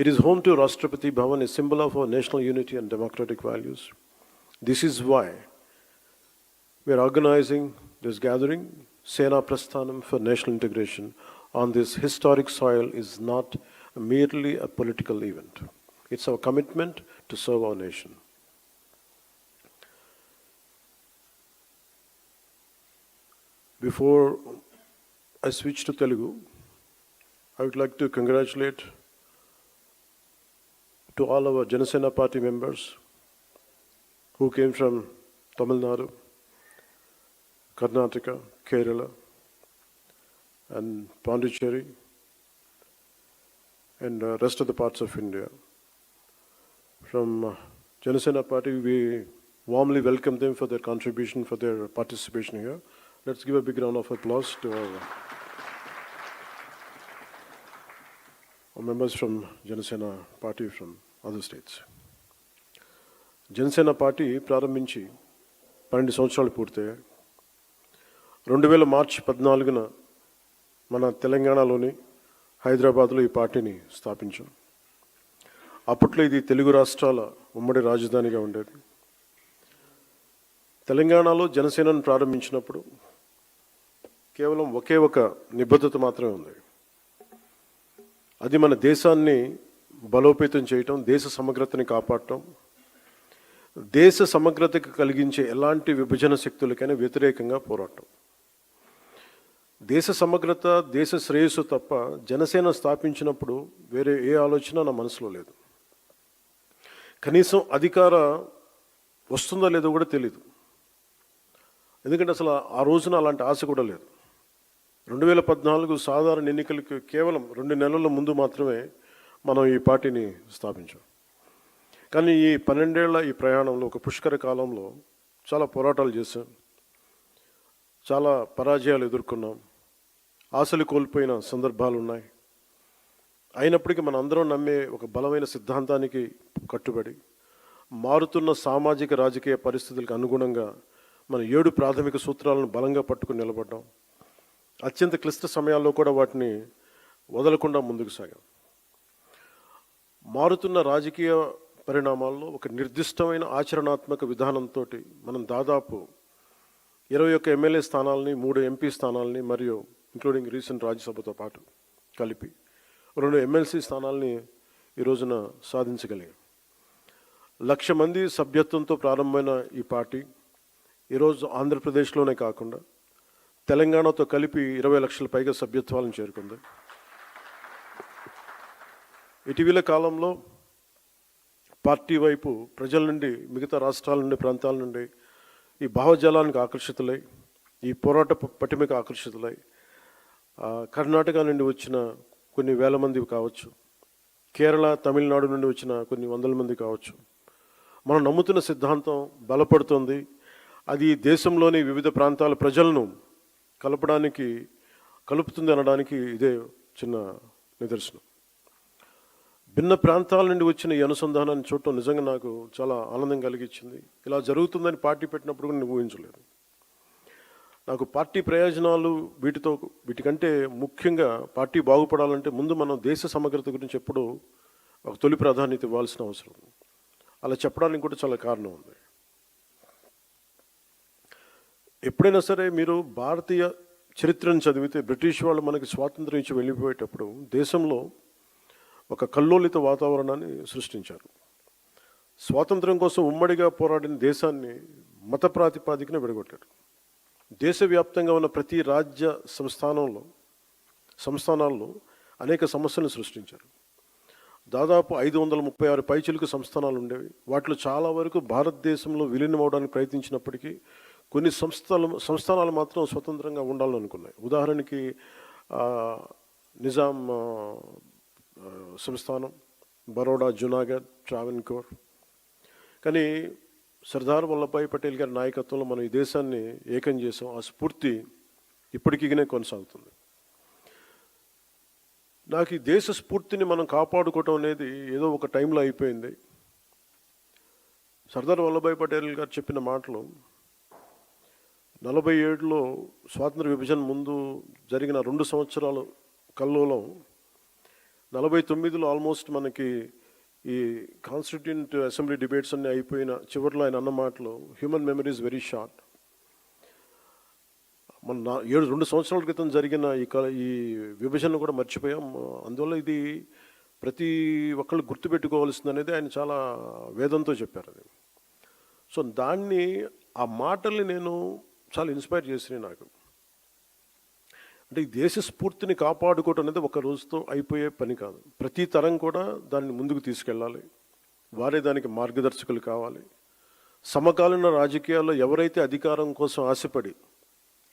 It is home to Rashtrapati Bhavan, a symbol of our national unity and democratic values. This is why we are organizing this gathering. Sena Prasthanam for national integration on this historic soil is not merely a political event. It's our commitment to serve our nation. Before I switch to Telugu, I would like to congratulate to all our Janasena party members who came from Tamil Nadu, Karnataka, Kerala, and Pondicherry, and rest of the parts of India. From Janasena party, we warmly welcome them for their contribution, for their participation here. Let's give a big round of applause to our members from Janasena party from other states. Janasena party ప్రారంభించి 12 సంవత్సరాలు పూర్తయ్యాయి. 2000 మార్చి 14న మన తెలంగాణలోని హైదరాబాద్లో ఈ పార్టీని స్థాపించాం. అప్పట్లో ఇది తెలుగు రాష్ట్రాల ఉమ్మడి రాజధానిగా ఉండేది. తెలంగాణలో జనసేనను ప్రారంభించినప్పుడు కేవలం ఒకే ఒక నిబద్ధత మాత్రమే ఉంది. అది మన దేశాన్ని బలోపేతం చేయటం, దేశ సమగ్రతని కాపాడటం, దేశ సమగ్రతకు కలిగించే ఎలాంటి విభజన శక్తులకైనా వ్యతిరేకంగా పోరాటం. దేశ సమగ్రత, దేశ శ్రేయస్సు తప్ప జనసేన స్థాపించినప్పుడు వేరే ఏ ఆలోచన నా మనసులో లేదు. కనీసం అధికార వస్తుందో లేదో కూడా తెలీదు. ఎందుకంటే అసలు ఆ రోజున అలాంటి ఆశ కూడా లేదు. 2014 సాధారణ ఎన్నికలకు కేవలం 2 నెలల ముందు మాత్రమే మనం ఈ పార్టీని స్థాపించాం. కానీ ఈ 12 ఏళ్ల ఈ ప్రయాణంలో, ఒక పుష్కర కాలంలో చాలా పోరాటాలు చేశాం, చాలా పరాజయాలు ఎదుర్కొన్నాం, ఆశలు కోల్పోయిన సందర్భాలు ఉన్నాయి. అయినప్పటికీ మన అందరం నమ్మే ఒక బలమైన సిద్ధాంతానికి కట్టుబడి మారుతున్న సామాజిక రాజకీయ పరిస్థితులకు అనుగుణంగా మన 7 ప్రాథమిక సూత్రాలను బలంగా పట్టుకుని నిలబడ్డాం. అత్యంత క్లిష్ట సమయాల్లో కూడా వాటిని వదలకుండా ముందుకు సాగాం. మారుతున్న రాజకీయ పరిణామాల్లో ఒక నిర్దిష్టమైన ఆచరణాత్మక విధానంతో మనం దాదాపు 21 ఎమ్మెల్యే స్థానాలని, 3 ఎంపీ స్థానాలని, మరియు ఇంక్లూడింగ్ రీసెంట్ రాజ్యసభతో పాటు కలిపి 2 ఎమ్మెల్సీ స్థానాలని ఈ రోజున సాధించగలిగాం. 1,00,000 మంది సభ్యత్వంతో ప్రారంభమైన ఈ పార్టీ ఈరోజు ఆంధ్రప్రదేశ్లోనే కాకుండా తెలంగాణతో కలిపి 20 లక్షల పైగా సభ్యత్వాలను చేరుకుంది. ఇటీవల కాలంలో పార్టీ వైపు ప్రజల నుండి, మిగతా రాష్ట్రాల నుండి, ప్రాంతాల నుండి ఈ భావజాలానికి ఆకర్షితులై, ఈ పోరాట పటిమకు ఆకర్షితులై కర్ణాటక నుండి వచ్చిన కొన్ని వేల మంది కావచ్చు, కేరళ, తమిళనాడు నుండి వచ్చిన కొన్ని వందల మంది కావచ్చు. మనం నమ్ముతున్న సిద్ధాంతం బలపడుతుంది. అది దేశంలోని వివిధ ప్రాంతాల ప్రజలను కలుపుతుంది అనడానికి ఇదే చిన్న నిదర్శనం. భిన్న ప్రాంతాల నుండి వచ్చిన ఈ అనుసంధానాన్ని చూడటం నిజంగా నాకు చాలా ఆనందం కలిగించింది. ఇలా జరుగుతుందని పార్టీ పెట్టినప్పుడు కూడా నేను ఊహించలేదు. నాకు పార్టీ ప్రయోజనాలు వీటికంటే ముఖ్యంగా పార్టీ బాగుపడాలంటే ముందు మనం దేశ సమగ్రత గురించి ఎప్పుడూ ఒక తొలి ప్రాధాన్యత ఇవ్వాల్సిన అవసరం. అలా చెప్పడానికి కూడా చాలా కారణం ఉంది. ఎప్పుడైనా సరే మీరు భారతీయ చరిత్రను చదివితే, బ్రిటిష్ వాళ్ళు మనకి స్వాతంత్రం ఇచ్చి వెళ్ళిపోయేటప్పుడు దేశంలో ఒక కల్లోలిత వాతావరణాన్ని సృష్టించారు. స్వాతంత్రం కోసం ఉమ్మడిగా పోరాడిన దేశాన్ని మత ప్రాతిపాదికన విడగొట్టారు. దేశవ్యాప్తంగా ఉన్న ప్రతి రాజ్య సంస్థానాల్లో అనేక సమస్యలను సృష్టించారు. దాదాపు 536 పైచిలుకు సంస్థానాలు ఉండేవి. వాటిలో చాలా వరకు భారతదేశంలో విలీనం అవడానికి ప్రయత్నించినప్పటికీ కొన్ని సంస్థానాలు మాత్రం స్వతంత్రంగా ఉండాలని అనుకున్నాయి. ఉదాహరణకి నిజాం సంస్థానం, బరోడా, జునాగఢ్, ట్రావెన్కోర్. కానీ సర్దార్ వల్లభాయ్ పటేల్ గారి నాయకత్వంలో మనం ఈ దేశాన్ని ఏకం చేసాం. ఆ స్ఫూర్తి ఇప్పటికీనే కొనసాగుతుంది. నాకు ఈ దేశ స్ఫూర్తిని మనం కాపాడుకోవటం అనేది ఏదో ఒక టైంలో అయిపోయింది. సర్దార్ వల్లభాయ్ పటేల్ గారు చెప్పిన మాటలు 47లో స్వాతంత్ర విభజన ముందు జరిగిన 2 సంవత్సరాల కల్లోలం 49లో ఆల్మోస్ట్ మనకి ఈ కాన్స్టిట్యూంట్ అసెంబ్లీ డిబేట్స్ అన్నీ అయిపోయిన చివరిలో ఆయన అన్న మాటలు, human memory is very short. మన 2 సంవత్సరాల క్రితం జరిగిన ఈ విభజన కూడా మర్చిపోయాం. అందువల్ల ఇది ప్రతి ఒక్కళ్ళు గుర్తుపెట్టుకోవాల్సింది అనేది ఆయన చాలా వేదంతో చెప్పారు అది. సో దాన్ని, ఆ మాటల్ని నేను చాలా ఇన్స్పైర్ చేసినాయి నాకు. అంటే ఈ దేశ స్ఫూర్తిని కాపాడుకోవటం అనేది ఒక రోజుతో అయిపోయే పని కాదు. ప్రతి తరం కూడా దాన్ని ముందుకు తీసుకెళ్ళాలి. వారే దానికి మార్గదర్శకులు కావాలి. సమకాలీన రాజకీయాల్లో ఎవరైతే అధికారం కోసం ఆశపడి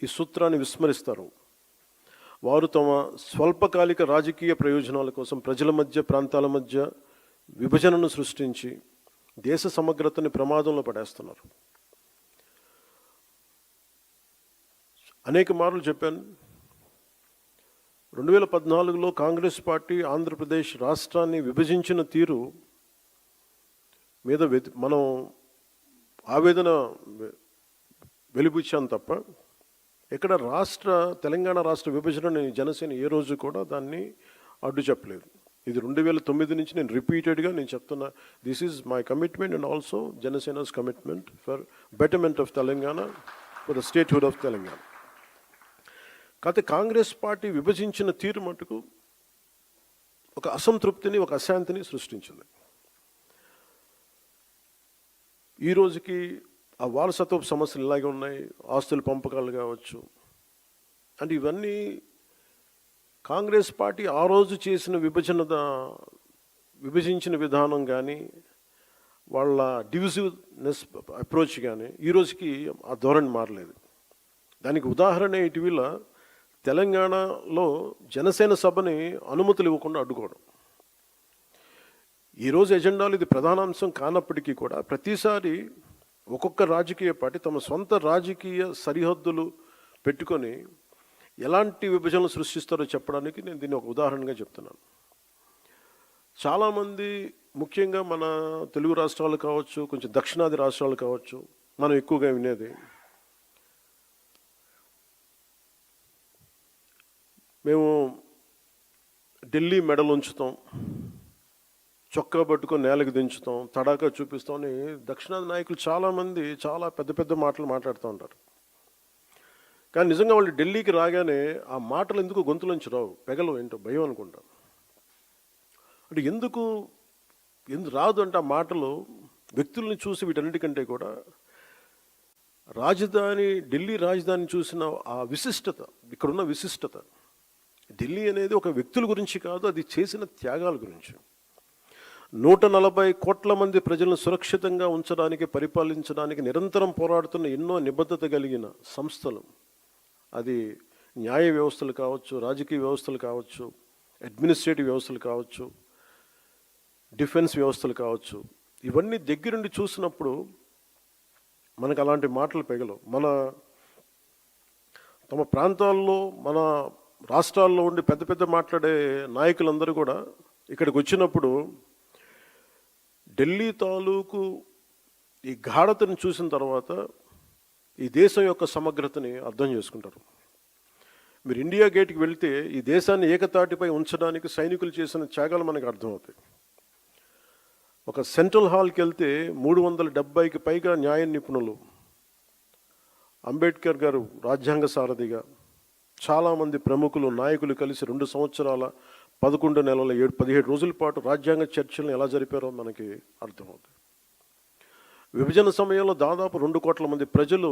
ఈ సూత్రాన్ని విస్మరిస్తారో వారు తమ స్వల్పకాలిక రాజకీయ ప్రయోజనాల కోసం ప్రజల మధ్య, ప్రాంతాల మధ్య విభజనను సృష్టించి దేశ సమగ్రతని ప్రమాదంలో పడేస్తున్నారు. అనేక మార్లు చెప్పాను, 2014లో కాంగ్రెస్ పార్టీ ఆంధ్రప్రదేశ్ రాష్ట్రాన్ని విభజించిన తీరు మీద మనం ఆవేదన వెలిబుచ్చాం తప్ప ఇక్కడ తెలంగాణ రాష్ట్ర విభజనని జనసేన ఏ రోజు కూడా దాన్ని అడ్డు చెప్పలేదు. ఇది 2009 నుంచి నేను రిపీటెడ్గా చెప్తున్నా, this is my commitment and also Janasena's commitment for betterment of Telangana, for the statehood of Telangana. కాకపోతే కాంగ్రెస్ పార్టీ విభజించిన తీరు మటుకు ఒక అసంతృప్తిని, ఒక అశాంతిని సృష్టించింది. ఈ రోజుకి ఆ వారసత్వపు సమస్యలు ఇలాగే ఉన్నాయి. ఆస్తుల పంపకాలు కావచ్చు, అంటే ఇవన్నీ కాంగ్రెస్ పార్టీ ఆ రోజు చేసిన విభజించిన విధానం కానీ, వాళ్ళ డివిజివ్నెస్ అప్రోచ్ కానీ ఈ రోజుకి ఆ ధోరణి మారలేదు. దానికి ఉదాహరణ ఇటీవల తెలంగాణలో జనసేన సభని అనుమతులు ఇవ్వకుండా అడ్డుకోవడం. ఈరోజు ఎజెండాలు ఇది ప్రధానాంశం కానప్పటికీ కూడా ప్రతిసారి ఒక్కొక్క రాజకీయ పార్టీ తమ సొంత రాజకీయ సరిహద్దులు పెట్టుకొని ఎలాంటి విభజనలు సృష్టిస్తారో చెప్పడానికి నేను దీన్ని ఒక ఉదాహరణగా చెప్తున్నాను. చాలామంది, ముఖ్యంగా మన తెలుగు రాష్ట్రాలు కావచ్చు, కొంచెం దక్షిణాది రాష్ట్రాలు కావచ్చు, మనం ఎక్కువగా వినేది, మేము ఢిల్లీ మెడలు ఉంచుతాం, చొక్కా పట్టుకొని నేలకు దించుతాం, తడాకా చూపిస్తాం అని దక్షిణాది నాయకులు చాలామంది చాలా పెద్ద పెద్ద మాటలు మాట్లాడుతూ ఉంటారు. కానీ నిజంగా వాళ్ళు ఢిల్లీకి రాగానే ఆ మాటలు ఎందుకు గొంతులోంచి రావు, పెగలు ఏంటో భయం అనుకుంటాను. అంటే ఎందుకు రాదు అంటే ఆ మాటలు వ్యక్తుల్ని చూసి, వీటన్నిటికంటే కూడా ఢిల్లీ రాజధాని చూసిన ఆ విశిష్టత, ఇక్కడున్న విశిష్టత, ఢిల్లీ అనేది ఒక వ్యక్తుల గురించి కాదు, అది చేసిన త్యాగాల గురించి. 140 కోట్ల మంది ప్రజలను సురక్షితంగా ఉంచడానికి, పరిపాలించడానికి నిరంతరం పోరాడుతున్న ఎన్నో నిబద్ధత కలిగిన సంస్థలు, అది న్యాయ వ్యవస్థలు కావచ్చు, రాజకీయ వ్యవస్థలు కావచ్చు, అడ్మినిస్ట్రేటివ్ వ్యవస్థలు కావచ్చు, డిఫెన్స్ వ్యవస్థలు కావచ్చు, ఇవన్నీ దగ్గరుండి చూసినప్పుడు మనకు అలాంటి మాటలు పెగలవు. తమ ప్రాంతాల్లో, మన రాష్ట్రాల్లో ఉండి పెద్ద పెద్ద మాట్లాడే నాయకులందరూ కూడా ఇక్కడికి వచ్చినప్పుడు ఢిల్లీ తాలూకు ఈ గాఢతను చూసిన తర్వాత ఈ దేశం యొక్క సమగ్రతని అర్థం చేసుకుంటారు. మీరు ఇండియా గేట్కి వెళ్తే ఈ దేశాన్ని ఏకతాటిపై ఉంచడానికి సైనికులు చేసిన త్యాగాలు మనకు అర్థమవుతాయి. ఒక సెంట్రల్ హాల్కి వెళ్తే 370కి పైగా న్యాయ నిపుణులు, అంబేద్కర్ గారు రాజ్యాంగ సారథిగా, చాలామంది ప్రముఖులు, నాయకులు కలిసి 2 సంవత్సరాల 11 నెలల 17 రోజుల పాటు రాజ్యాంగ చర్చలను ఎలా జరిపారో మనకి అర్థమవుతుంది. విభజన సమయంలో దాదాపు 2 కోట్ల మంది ప్రజలు